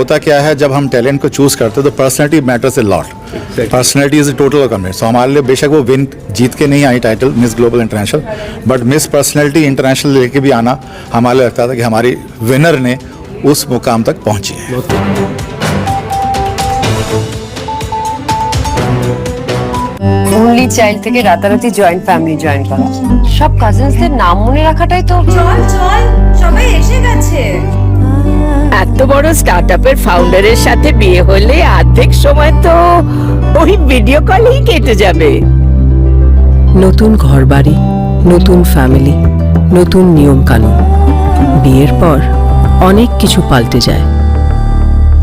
होता क्या है, जब हम टैलेंट को चूज़ करते हैं तो personality matters a lot. Personality is total commit. So हमारे लिए बेशक वो विन जीत के नहीं आई title Miss Global International, but Miss Personality International लेके भी आना हमारे लिए लगता था कि हमारी विनर ने उस मुकाम तक पहुंची है. অনলি চাইল্ড থেকে রাতারাতি জয়েন্ট ফ্যামিলি জয়েন করা, সব কাজিনসদের নাম মনে রাখাটাই তো। চল চল সবাই এসে গেছে। এত বড় স্টার্টআপের ফাউন্ডারের সাথে বিয়ে হলে অর্ধেক সময় তো ওই ভিডিও কলেই কেটে যাবে। নতুন ঘরবাড়ি, নতুন ফ্যামিলি, নতুন নিয়ম কানুন, বিয়ের পর অনেক কিছু পাল্টে যায়।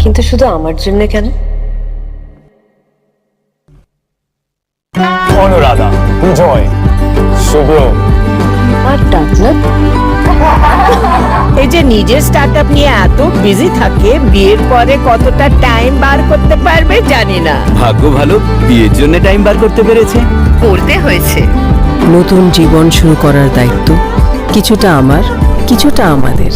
কিন্তু শুধু আমার জন্য কেন? অনুরাধা, জয়, শুভ্র আর ডাকনাথ এই যে নিজের স্টার্টআপ নিয়ে এত বিজি থাকে, বিয়ের পরে কতটা টাইম বার করতে পারবে জানি না। ভাগ্য ভালো, বিয়ের জন্য টাইম বার করতে পেরেছে। করতে হয়েছে। নতুন জীবন শুরু করার দায়িত্ব কিছুটা আমার, কিছুটা আমাদের।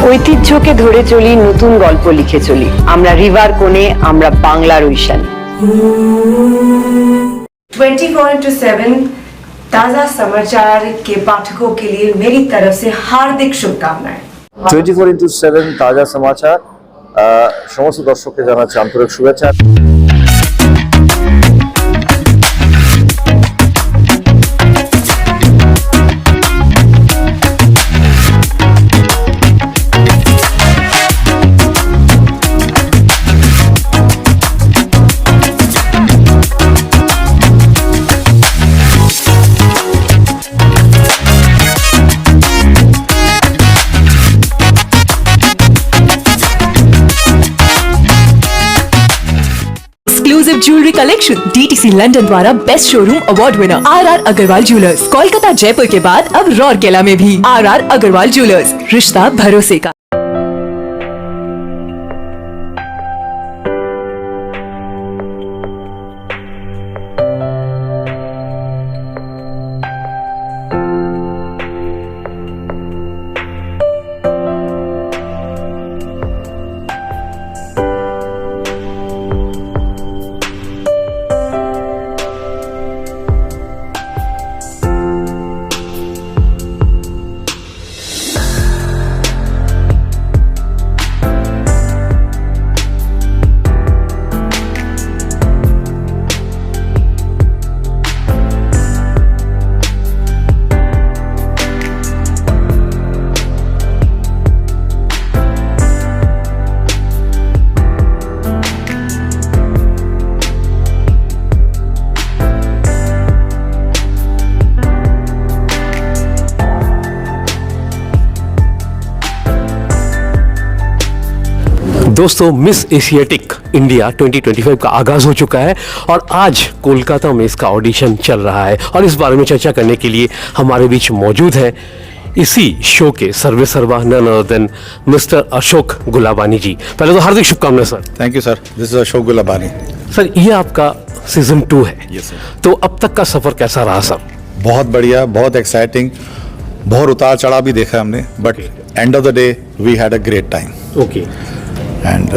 ঐতিহ্যকে ধরে চলি, নতুন গল্প লিখে চলি। আমরা রিভার কোণে, আমরা বাংলার ঐশান। 24/7 ताजा समाचार के पाठकों के लिए मेरी तरफ से हार्दिक शुभकामनाएं। 24/7 ताजा समाचार সমস্ত দর্শককে জানাচ্ছি আন্তরিক শুভেচ্ছা। Exclusive jewellery collection DTC London द्वारा best showroom award winner RR Agarwal jewellers, Kolkata Jaipur के बाद अब रौरकेला में भी RR अग्रवाल ज्वेलर्स, रिश्ता भरोसे का। दोस्तों, मिस एशियाटिक इंडिया 2025 का आगाज़ हो चुका है और आज कोलकाता में इसका ऑडिशन चल रहा है और इस बारे में चर्चा करने के लिए हमारे बीच मौजूद हैं इसी शो के सर्वे सर्वा none other than Mister Ashok Gulabani ji. पहले तो हार्दिक शुभकामनाएं sir. Thank you sir, this is Ashok Gulabani. Sir, ये आपका सीजन 2 है। Yes sir. तो अब तक का सफ़र कैसा रहा सर? बहुत बढ़िया, बहुत एक्साइटिंग, बहुत उतार चढ़ाव भी देखा हमने, but end of the day we had a great time. Okay. And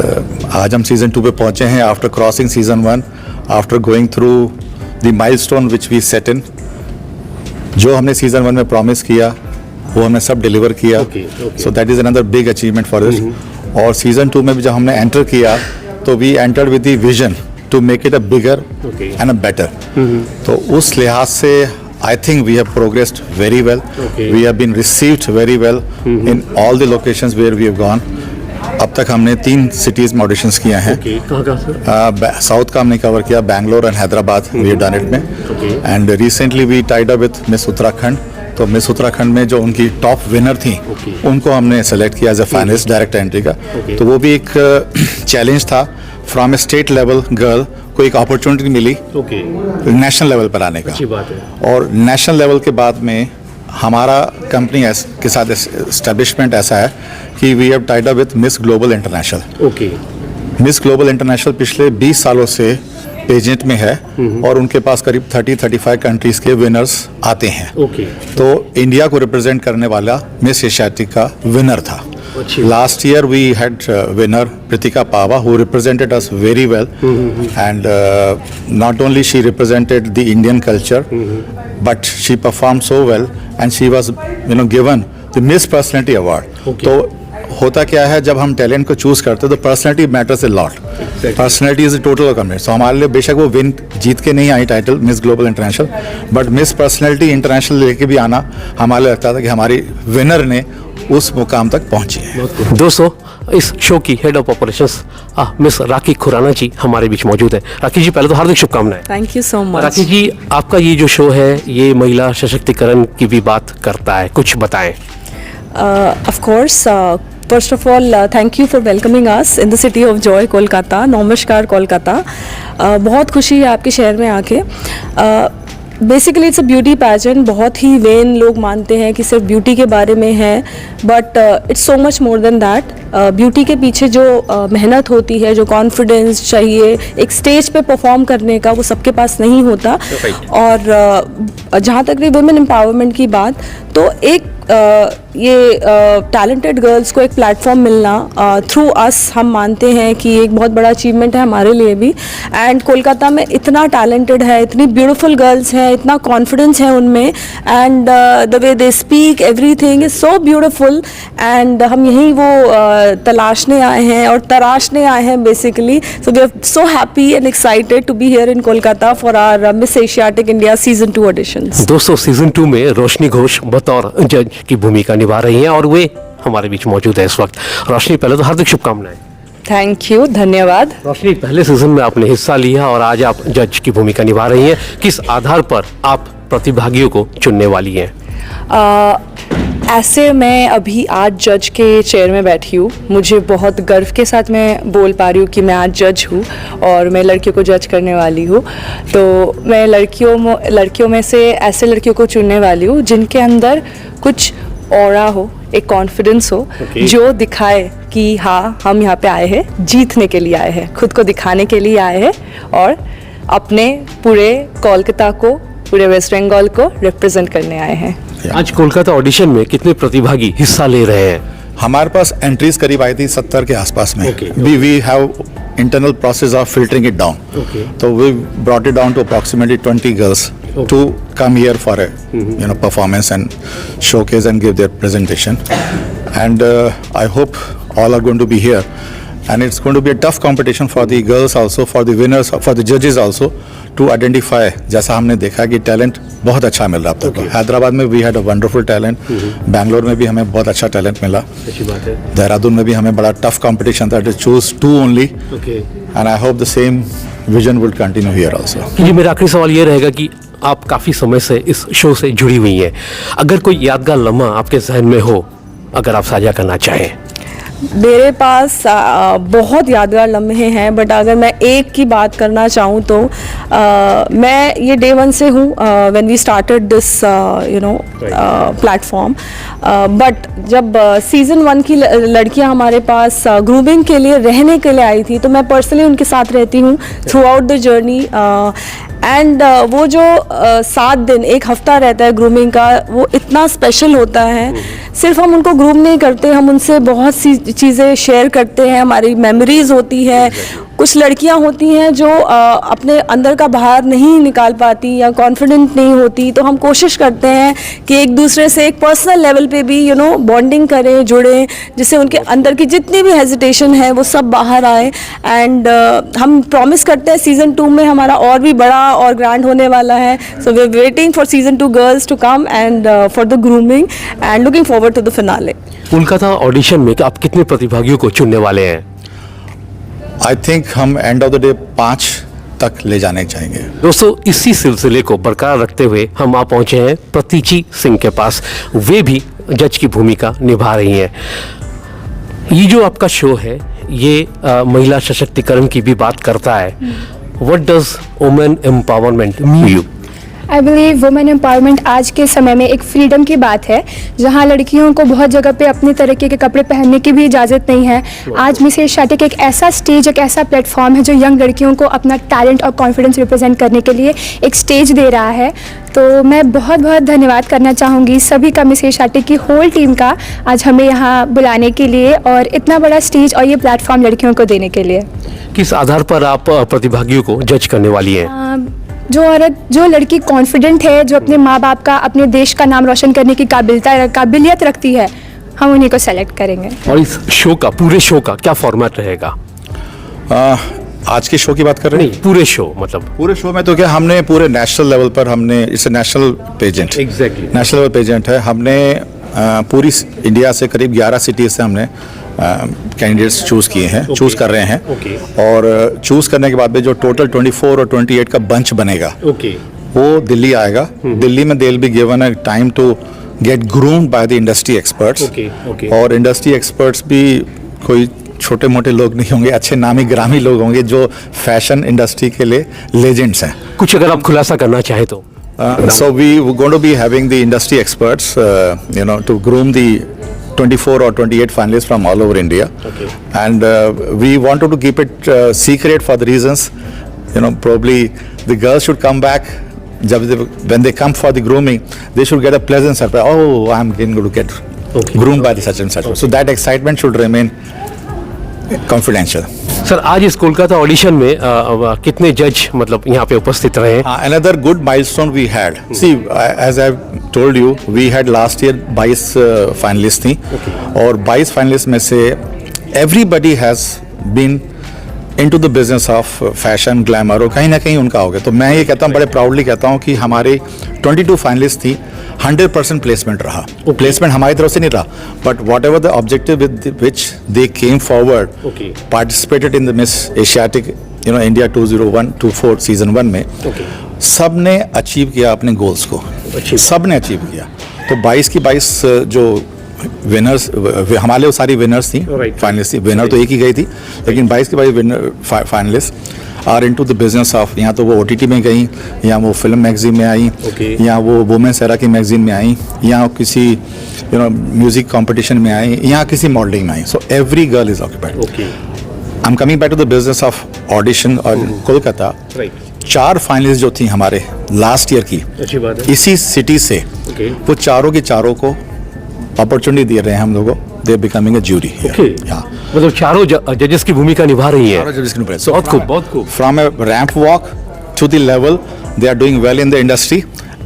आज हम सीजन 2 पे पहुंचे हैं after crossing season 1, after going through the milestone which we set in. जो हमने सीजन 1 में प्रॉमिस किया वो हमने सब डिलीवर किया। So that is another big achievement for this. और सीजन 2 में भी जब हमने एंटर किया तो we entered with the vision to make it a bigger and a better. तो उस लिहाज से I think we have progressed very well. We have been received very well in all the locations where we have gone. अब तक हमने 3 cities में auditions किए हैं। साउथ का हमने कवर किया, Bangalore and Hyderabad we have done it में। And recently we tied up with Miss Uttarakhand. तो मिस उत्तराखंड में जो उनकी टॉप विनर थी उनको हमने सेलेक्ट किया as a finalist direct entry का। तो वो भी एक चैलेंज था। From a state level girl को एक अपॉर्चुनिटी मिली नेशनल लेवल पर आने का। और नेशनल लेवल के बाद में हमारा कंपनी के साथ एस्टेब्लिशमेंट ऐसा है कि we have tied up with Miss Global International. Miss Global International पिछले 20 सालों से पेजेंट में है और उनके पास करीब 30-35 कंट्रीज के विनर्स आते हैं। तो इंडिया को रिप्रेजेंट करने वाला मिस एशियाटिक का विनर था। Last year we had winner Pritika Pava, who represented us very well, and not only she represented the Indian culture, but she performed so well, and she was given the Miss Personality Award. तो होता क्या है, जब हम talent को choose करते हैं तो personality matters a lot. Personality is the total commit. So हमारे लिए बेशक वो विन जीत के नहीं आई title Miss Global International, but Miss Personality International लेके भी आना हमारे लिए लगता था कि हमारी विनर ने उस मुकाम तक पहुंची है. दोस्तों, इस शो की हेड ऑफ ऑपरेशंस मिस राखी खुराना जी हमारे बीच मौजूद है. राखी जी, पहले तो हार्दिक शुभकामनाएं. Thank you so much. Rakhi ji, आपका ये जो शो है ये महिला सशक्तिकरण की भी बात करता है, कुछ बताएं. Of course, first of all, thank you for welcoming us in the city of joy, Kolkata. नमस्कार कोलकाता. बहुत खुशी है आपके शहर में आके. Basically it's a beauty pageant. बहुत ही वेन लोग मानते हैं कि सिर्फ ब्यूटी के बारे में है, but it's so much more than that. Beauty के पीछे जो मेहनत होती है, जो कॉन्फिडेंस चाहिए एक स्टेज पे परफॉर्म करने का, वो सबके पास नहीं होता. और जहाँ तक रही वुमेन एम्पावरमेंट की बात, तो एक ये टैलेंटेड गर्ल्स को एक प्लेटफॉर्म मिलना थ्रू अस, हम मानते हैं कि एक बहुत बड़ा अचीवमेंट है हमारे लिए भी. एंड कोलकाता में इतना टैलेंटेड है, इतनी ब्यूटीफुल गर्ल्स हैं, इतना कॉन्फिडेंस है उनमें, and the way they speak everything is so beautiful. And हम यही वो तलाशने आए हैं और तराशने आए हैं basically. So we are so happy and excited to be here in Kolkata for our Miss Asiatic India season 2 auditions. दोस्तों, सीजन 2 में रोशनी घोष बतौर जज की भूमिका निभा रही हैं और वे हमारे बीच मौजूद है इस वक्त. रोशनी, पहले तो हार्दिक शुभकामनाएं. थैंक यू, धन्यवाद. रोशनी, पहले सीजन में आपने हिस्सा लिया और आज आप जज की भूमिका निभा रही हैं. किस आधार पर आप प्रतिभागियों को चुनने वाली हैं? ऐसे मैं अभी आज जज के चेयर में बैठी हूँ. मुझे बहुत गर्व के साथ मैं बोल पा रही हूँ कि मैं आज जज हूँ और मैं लड़कियों को जज करने वाली हूँ. तो मैं लड़कियों में से ऐसे लड़कियों को चुनने वाली हूँ जिनके अंदर कुछ ऑरा हो, एक कॉन्फिडेंस हो, जो दिखाए कि हाँ, हम यहाँ पे आए हैं, जीतने के लिए आए हैं, खुद को दिखाने के लिए आए हैं और अपने पूरे कोलकाता को, पूरे वेस्ट बंगाल को रिप्रेजेंट करने आए हैं. आज कोलकाता ऑडिशन में कितने प्रतिभागी हिस्सा ले रहे हैं? हमारे पास एंट्रीज करीब आई थी 70 के आसपास में. We have internal process of filtering it down. तो we brought it down to approximately 20 girls to come here for a performance and showcase and give their presentation. And I hope all are going to be here, and it's going to be a tough competition for the girls also, for the winners, for the judges also to identify. जैसा हमने देखा कि talent बहुत अच्छा मिल रहा है अब तक. हैदराबाद में we had a wonderful talent, Bangalore में भी हमें बहुत अच्छा टैलेंट मिला, अच्छी बात है. देहरादून में भी हमें बड़ा टफ कंपटीशन था, to choose 2 only, and I hope the same vision will continue here also. जी, मेरा आखिरी सवाल ये रहेगा कि आप काफ़ी समय से इस शो से जुड़ी हुई हैं. अगर कोई यादगार लम्हा आपके जहन में हो, अगर आप साझा करना चाहें. मेरे पास बहुत यादगार लम्हे हैं, बट अगर मैं एक की बात करना चाहूँ तो मैं ये डे 1 से हूँ when we started this platform. But जब सीज़न 1 की लड़कियाँ हमारे पास ग्रूमिंग के लिए रहने के लिए आई थी, तो मैं पर्सनली उनके साथ रहती हूँ through out the journey. And वो जो 7 दिन, एक हफ्ता रहता है ग्रूमिंग का, वो इतना स्पेशल होता है. सिर्फ हम उनको ग्रूम नहीं करते, हम उनसे बहुत सी चीज़ें शेयर करते हैं, हमारी मेमोरीज होती है. कुछ लड़कियां होती हैं जो अपने अंदर का बाहर नहीं निकाल पाती या कॉन्फिडेंट नहीं होती, तो हम कोशिश करते हैं कि एक दूसरे से एक पर्सनल लेवल पे भी बॉन्डिंग करें, जुड़ें, जिससे उनके अंदर की जितनी भी हेजिटेशन है वो सब बाहर आए. एंड हम प्रॉमिस करते हैं सीज़न 2 में हमारा और भी बड़ा और ग्रैंड होने वाला है. So we are waiting for season 2 girls to come and for the grooming and looking forward to the finale. Kolkata audition में आप कितने प्रतिभागियों को चुनने वाले हैं? आई थिंक हम एंड ऑफ द डे 5 तक ले जाने चाहेंगे. दोस्तों, इसी सिलसिले को बरकरार रखते हुए हम आ पहुंचे हैं प्रतीची सिंह के पास. वे भी जज की भूमिका निभा रही हैं. ये जो आपका शो है, ये महिला सशक्तिकरण की भी बात करता है. What does women empowerment mean you? I believe women empowerment आज के समय में एक फ्रीडम की बात है, जहां लड़कियों को बहुत जगह पे अपने तरीके के कपड़े पहनने की भी इजाज़त नहीं है। आज मिस एशियाटिक एक ऐसा स्टेज, एक ऐसा प्लेटफॉर्म है जो यंग लड़कियों को अपना टैलेंट और कॉन्फिडेंस रिप्रेजेंट करने के लिए एक स्टेज दे रहा है। तो मैं बहुत बहुत धन्यवाद करना चाहूँगी सभी का, मिस एशियाटिक की होल टीम का, आज हमें यहाँ बुलाने के लिए और इतना बड़ा स्टेज और ये प्लेटफॉर्म लड़कियों को देने के लिए। किस आधार पर आप प्रतिभागियों को जज करने वाली हैं? जो लड़की कॉन्फिडेंट है, जो अपने माँ बाप का, अपने देश का नाम रोशन करने की काबिलियत रखती है, हम उन्हीं को सेलेक्ट करेंगे। और इस शो का, पूरे शो का क्या फॉर्मेट रहेगा? आज के शो की बात कर रहे हैं? नहीं, पूरे शो मतलब पूरे शो में तो क्या, हमने पूरे नेशनल लेवल पर हमने, it's national pageant, exactly national level pageant है। हमने पूरी इंडिया से करीब 11 सिटीज से हमने कैंडिडेट्स चूज़ किए हैं, चूज़ कर रहे हैं। और चूज़ करने के बाद में जो टोटल 24 और 28 का बंच बनेगा, वो दिल्ली आएगा। दिल्ली में they will be given a time to get groomed by the industry experts. और इंडस्ट्री एक्सपर्ट्स भी कोई छोटे मोटे लोग नहीं होंगे, अच्छे नामी ग्रामी लोग होंगे जो फैशन इंडस्ट्री के लिए लेजेंड्स हैं। कुछ अगर आप खुलासा करना चाहें तो। So we were going to be having the industry experts, to groom the 24 or 28 finalists from all over India. And we wanted to keep it secret for the reasons, probably the girls should come back. When they come for the grooming, they should get a pleasant surprise. Oh, I'm going to get groomed by the such and such. So that excitement should remain confidential. Sir, आज इस Kolkata audition में कितने जज मतलब यहाँ पे उपस्थित रहे? Another good milestone we had. See, as I've told you, we had last year 22 finalists थी, और 22 finalists में से everybody has been into the business of fashion, glamour, और कहीं ना कहीं उनका हो गया। तो मैं ये कहता हूँ, बड़े प्राउडली कहता हूँ कि हमारे 22 फाइनलिस्ट थी, 100% प्लेसमेंट रहा। प्लेसमेंट हमारी तरफ से नहीं रहा, but what ever the objective with which they came forward, participated in the miss Asiatic India 2001-24 season 1 में, सब ने अचीव किया अपने गोल्स को, सब ने अचीव किया। तो 22 की 22 जो विनर्स, हमारे वो सारी विनर्स थी, फाइनलिस्ट थी। विनर तो एक ही गई थी, लेकिन 22 की 22 winner finalist are into the business of, यहाँ तो वो OTT में गई, या वो फिल्म मैगजीन में आई, या वो वुमेन्स एरा की मैगजीन में आई, या किसी म्यूजिक कंपटीशन में आई, या किसी मॉडलिंग में आई। So every girl is occupied. I am coming back to the business of audition और कोलकाता। 4 फाइनलिस्ट जो थी हमारे लास्ट ईयर की, इसी सिटी से, वो चारों की चारों को अपॉर्चुनिटी दे रहे हैं हम लोगों। They are becoming a jury. मतलब चारों जजेस की भूमिका निभा रही हैं। बहुत खूब, बहुत खूब। From a ramp walk to the level they are doing well in the industry,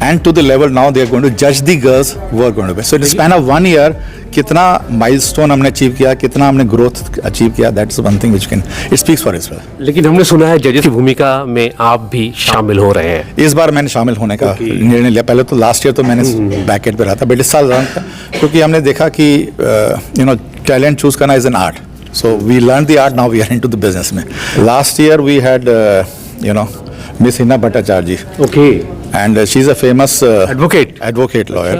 and to the level now they are going to judge the girls who are going to be. So in the span of 1 year, कितना milestone हमने achieve किया, कितना हमने growth achieve किया, that's one thing which can, it speaks for itself. लेकिन हमने सुना है जजेस की भूमिका में आप भी शामिल हो रहे हैं। इस बार मैंने शामिल होने का निर्णय लिया। पहले तो लास्ट ईयर तो मैंने बैकेट पे रहा था, बट इस साल रहा था, क्योंकि हमने देखा कि टैलेंट चूज करना is an art. So we learn the art, now we are into the business में। लास्ट ईयर वी हैड Miss Hina Bhattacharya. Okay. And she's a famous advocate lawyer,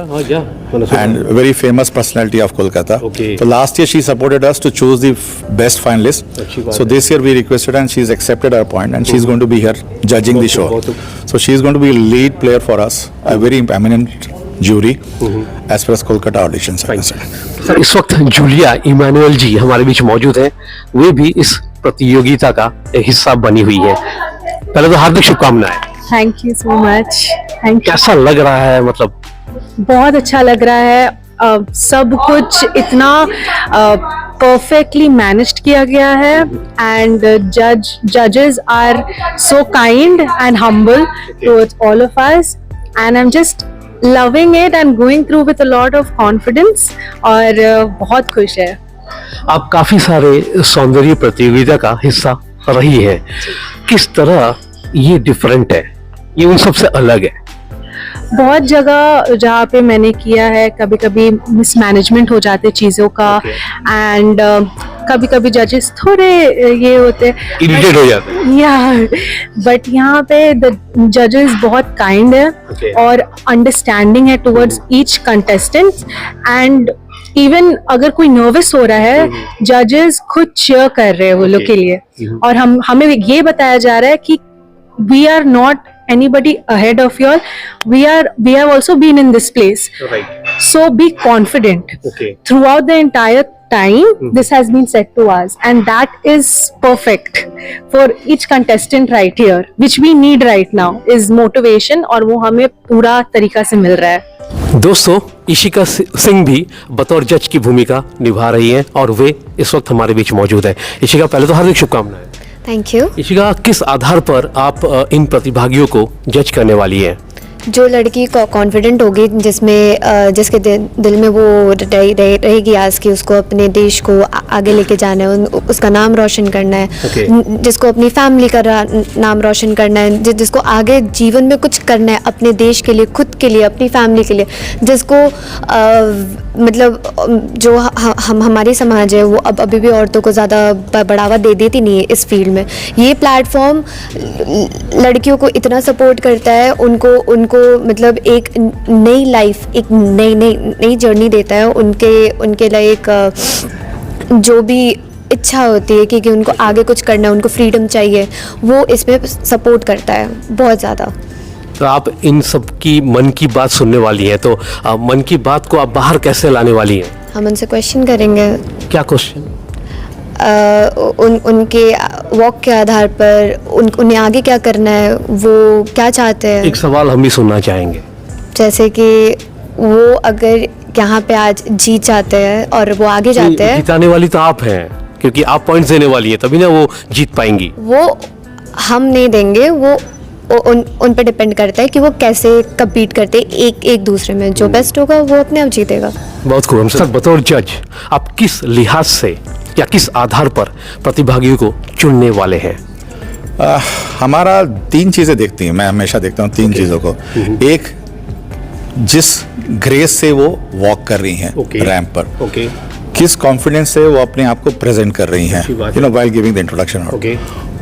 and very famous personality of Kolkata. Okay. So last year she supported us to choose the best finalist. So this year we requested and she's accepted our point, and she's going to be here judging the show. So she's going to be a lead player for us, a very eminent jury as far as Kolkata auditions are concerned. Sir, इस वक्त Julia Emmanuel जी हमारे बीच मौजूद हैं। वे भी इस प्रतियोगिता का एक हिस्सा बनी हुई है। पहले तो हार्दिक शुभकामनाएं। Thank you so much. Thank you. कैसा लग रहा है? मतलब बहुत अच्छा लग रहा है। सब कुछ इतना परफेक्टली मैनेज्ड किया गया है, एंड जजेस are so kind and humble towards all of us, and I am just loving it and going through with a lot of confidence, और बहुत खुश है। आप काफी सारे सौंदर्य प्रतियोगिता का हिस्सा रही है। किस तरह ये डिफरेंट है, ये उन सबसे अलग है? बहुत जगह जहाँ पे मैंने किया है, कभी कभी मिसमैनेजमेंट हो जाते चीज़ों का, एंड कभी कभी जजेस थोड़े ये होते, इरिटेट हो जाते या, बट यहाँ पे द जजेस बहुत काइंड है और अंडरस्टैंडिंग है towards each contestant, and even अगर कोई नर्वस हो रहा है, जजेस खुद चीयर कर रहे हैं वो लोग के लिए, और हमें ये बताया जा रहा है कि we are not anybody ahead of you all. We have also been in this place. Right. So be confident. Okay. Throughout the entire time, this has been said to us, and that is perfect for each contestant right here. Which we need right now is motivation, और वो हमें पूरा तरीका से मिल रहा है. दोस्तों, इशिका सिंह भी बतौर जज की भूमिका निभा रही हैं और वे इस वक्त हमारे बीच मौजूद है. इशिका, पहले तो हार्दिक शुभकामनाएं. Thank you. इशिका, किस आधार पर आप इन प्रतिभागियों को जज करने वाली हैं? जो लड़की कॉन्फिडेंट होगी, जिसके दिल में वो रहेगी आज की उसको अपने देश को आगे लेके जाना है, उसका नाम रोशन करना है. Okay. जिसको अपनी फैमिली का नाम रोशन करना है, जिसको आगे जीवन में कुछ करना है अपने देश के लिए, खुद के लिए, अपनी फैमिली के लिए, जिसको मतलब जो हमारी समाज है वो अब अभी भी औरतों को ज़्यादा बढ़ावा देती नहीं है इस फील्ड में. ये प्लेटफॉर्म लड़कियों को इतना सपोर्ट करता है, उनको मतलब एक नई लाइफ, एक नई जर्नी देता है. उनके लिए एक जो भी इच्छा होती है कि उनको आगे कुछ करना है, उनको फ्रीडम चाहिए, वो इसमें सपोर्ट करता है बहुत ज़्यादा. तो आप इन सब की मन की बात सुनने वाली हैं, तो मन की बात को आप बाहर कैसे लाने वाली हैं? हम उनसे क्वेश्चन करेंगे. क्या क्वेश्चन? उनके वॉक के आधार पर उन्हें आगे क्या करना है, वो क्या चाहते हैं. एक सवाल हम भी सुनना चाहेंगे. जैसे कि वो अगर यहाँ पे आज जीत जाते हैं और वो आगे जाते हैं, जिताने वाली तो आप हैं, क्योंकि आप पॉइंट्स देने वाली हैं, तभी ना वो जीत पाएंगी. वो हम नहीं देंगे, वो उन पर डिपेंड करता है कि वो कैसे कम्पीट करते हैं एक दूसरे में. जो बेस्ट होगा वो अपने आप जीतेगा. बहुत खूब. हम सब बतौर जज आप किस लिहाज से या किस आधार पर प्रतिभागियों को चुनने वाले हैं? हमारा 3 चीज़ें देखती हैं. मैं हमेशा देखता हूँ 3 चीज़ों को. एक, जिस ग्रेस से वो वॉक कर रही हैं रैंप पर, किस कॉन्फिडेंस से वो अपने आप को प्रेजेंट कर रही हैं, व्हाइल गिविंग द इंट्रोडक्शन.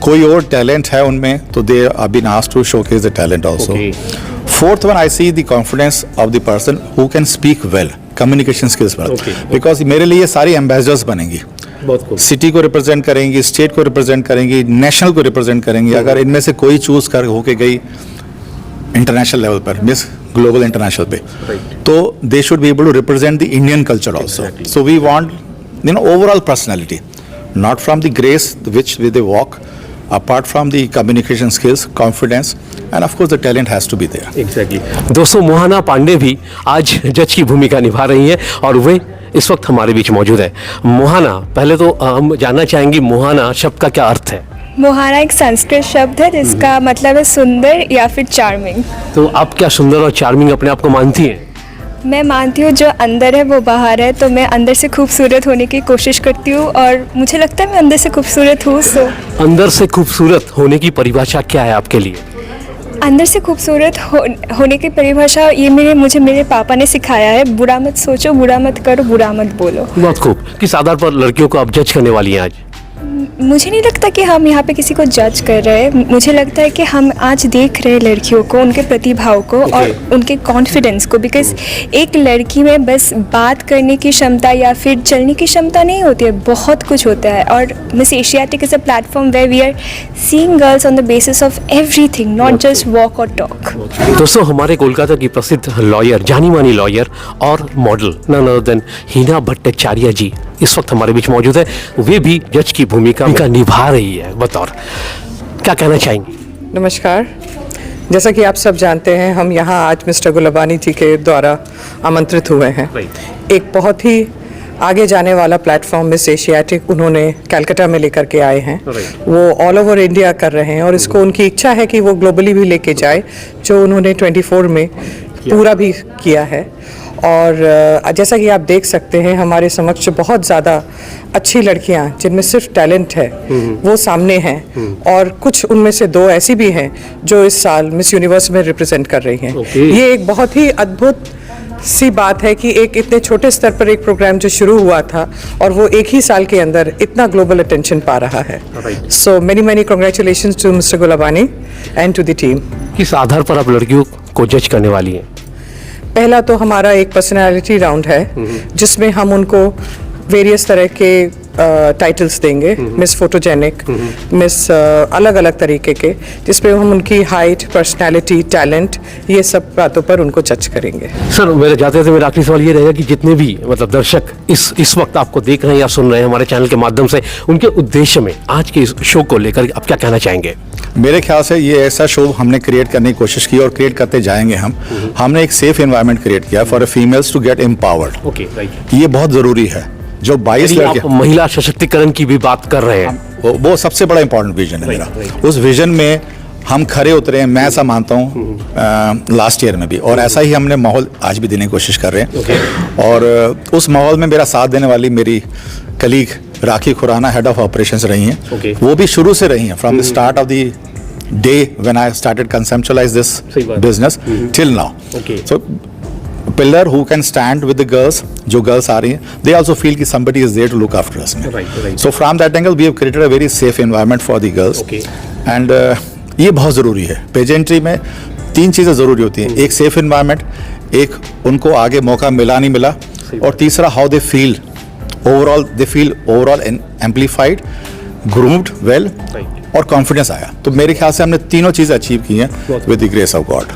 कोई और टैलेंट है उनमें तो they are been asked to showcase the talent also. Fourth one, I see the confidence of the person who can speak well, communication skills पर. बिकॉज मेरे लिए ये सारी एम्बेसडर्स बनेंगी. सिटी को रिप्रेजेंट करेंगी, स्टेट को रिप्रेजेंट करेंगी, नेशनल को रिप्रेजेंट करेंगी. अगर इनमें से कोई चूज कर होके गई इंटरनेशनल लेवल पर, मिस ग्लोबल इंटरनेशनल पे, तो they should be able to represent the Indian culture also. So we want overall personality, not from the grace which with they walk, apart from the communication skills, confidence, and of course the talent has to be there. Exactly. दोस्तों, मोहना पांडे भी आज जज की भूमिका निभा रही हैं और वे इस वक्त हमारे बीच मौजूद है. मोहना, पहले तो हम जानना चाहेंगे मोहना शब्द का क्या अर्थ है? मोहाना एक संस्कृत शब्द है जिसका मतलब है सुंदर या फिर चार्मिंग. तो आप क्या सुंदर और चार्मिंग अपने आप को मानती हैं? मैं मानती हूँ जो अंदर है वो बाहर है, तो मैं अंदर से खूबसूरत होने की कोशिश करती हूँ और मुझे लगता है मैं अंदर से खूबसूरत हूँ. अंदर से खूबसूरत होने की परिभाषा क्या है आपके लिए? अंदर से खूबसूरत होने की परिभाषा ये मुझे मेरे पापा ने सिखाया है. बुरा मत सोचो, बुरा मत करो, बुरा मत बोलो. बहुत खूब. किस आधार पर लड़कियों को आप जज करने वाली हैं आज? मुझे नहीं लगता कि हम यहाँ पे किसी को जज कर रहे हैं. मुझे लगता है कि हम आज देख रहे हैं लड़कियों को, उनके प्रतिभाओं को और उनके कॉन्फिडेंस को. बिकॉज एक लड़की में बस बात करने की क्षमता या फिर चलने की क्षमता नहीं होती है, बहुत कुछ होता है. और Miss Asiatic is a platform where we are seeing girls on the basis of everything, not just walk और टॉक. दोस्तों, हमारे कोलकाता की प्रसिद्ध लॉयर, जानी मानी लॉयर और मॉडल नन अदर देन हीना भट्टाचार्य जी इस वक्त हमारे बीच मौजूद है. वे भी जज की भूमिका निभा रही है बतौर. क्या कहना चाहेंगे? नमस्कार. जैसा कि आप सब जानते हैं, हम यहाँ आज मिस्टर गुलबानी जी के द्वारा आमंत्रित हुए हैं. एक बहुत ही आगे जाने वाला प्लेटफॉर्म मिस एशियाटिक उन्होंने कलकत्ता में लेकर के आए हैं. वो ऑल ओवर इंडिया कर रहे हैं और इसको उनकी इच्छा है कि वो ग्लोबली भी लेके जाए, जो उन्होंने 24 में पूरा भी किया है. और जैसा कि आप देख सकते हैं, हमारे समक्ष बहुत ज़्यादा अच्छी लड़कियां जिनमें सिर्फ टैलेंट है वो सामने हैं. और कुछ उनमें से 2 ऐसी भी हैं जो इस साल मिस यूनिवर्स में रिप्रेजेंट कर रही हैं. ये एक बहुत ही अद्भुत सी बात है कि एक इतने छोटे स्तर पर एक प्रोग्राम जो शुरू हुआ था और वो एक ही साल के अंदर इतना ग्लोबल अटेंशन पा रहा है. So many congratulations to Mister Gulbani and to the team. किस आधार पर आप लड़कियों को जज करने वाली हैं? पहला तो हमारा एक पर्सनालिटी राउंड है जिसमें हम उनको वेरियस तरह के टाइटल्स देंगे, मिस फोटोजेनिक, मिस अलग अलग तरीके के, जिसपे हम उनकी हाइट, पर्सनालिटी, टैलेंट, ये सब बातों पर उनको जज करेंगे। सर मेरे जाते थे मेरा आखिरी सवाल ये रहेगा कि जितने भी मतलब दर्शक इस वक्त आपको देख रहे हैं या सुन रहे हैं हमारे चैनल के माध्यम से, उनके उद्देश्य में आज के इस शो को लेकर आप क्या कहना चाहेंगे? मेरे ख्याल से ये ऐसा शो हमने क्रिएट करने की कोशिश की और क्रिएट करते जाएंगे हम। हमने एक सेफ एनवायरनमेंट क्रिएट किया for females to get empowered. Okay, right. ये बहुत जरूरी है। जो 22 आप लड़के महिला सशक्तिकरण की भी बात कर रहे हैं, वो सबसे बड़ा इंपॉर्टेंट विजन है मेरा। उस विजन में हम खरे उतरे हैं, मैं ऐसा मानता हूँ लास्ट ईयर में भी, और ऐसा ही हमने माहौल आज भी देने की कोशिश कर रहे हैं। और उस माहौल में मेरा साथ देने वाली मेरी colleague Rakhi Khurana head of operations रही हैं। वो भी शुरू से रही हैं, from the start of the day when I started conceptualize this business till now. So pillar who can stand with the girls, जो girls आ रही हैं, they also feel कि somebody is there to look after us. So from that angle we have created a very safe environment for the girls. And ये बहुत ज़रूरी है। Pageantry में 3 चीज़ें ज़रूरी होती हैं, एक सेफ एनवायरनमेंट, एक उनको आगे मौका मिला नहीं मिला, और तीसरा how they feel overall amplified, groomed well, और कॉन्फिडेंस आया। तो मेरे ख्याल से हमने तीनों चीज़ें अचीव की हैं with the grace of God.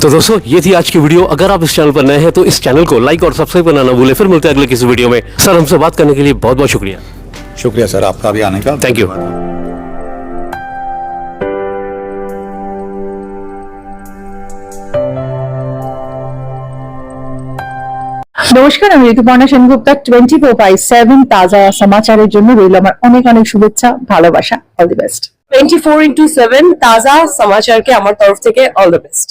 तो दोस्तों ये थी आज की वीडियो। अगर आप इस चैनल पर नए हैं तो इस चैनल को लाइक और सब्सक्राइब करना ना भूलें। फिर मिलते हैं अगले किसी वीडियो में। सर हमसे बात करने के लिए बहुत बहुत शुक्रिया। शुक्रिया सर आपका भी आने का। Thank you. নমস্কার, আমি ঋতুপর্ণা সেনগুপ্তা। 24/7 তাজা সমাচারের জন্য রইল আমার অনেক অনেক শুভেচ্ছা, ভালোবাসা। All the best. 24/7 তাজা সমাচারকে আমার তরফ থেকে অল দ্য বেস্ট।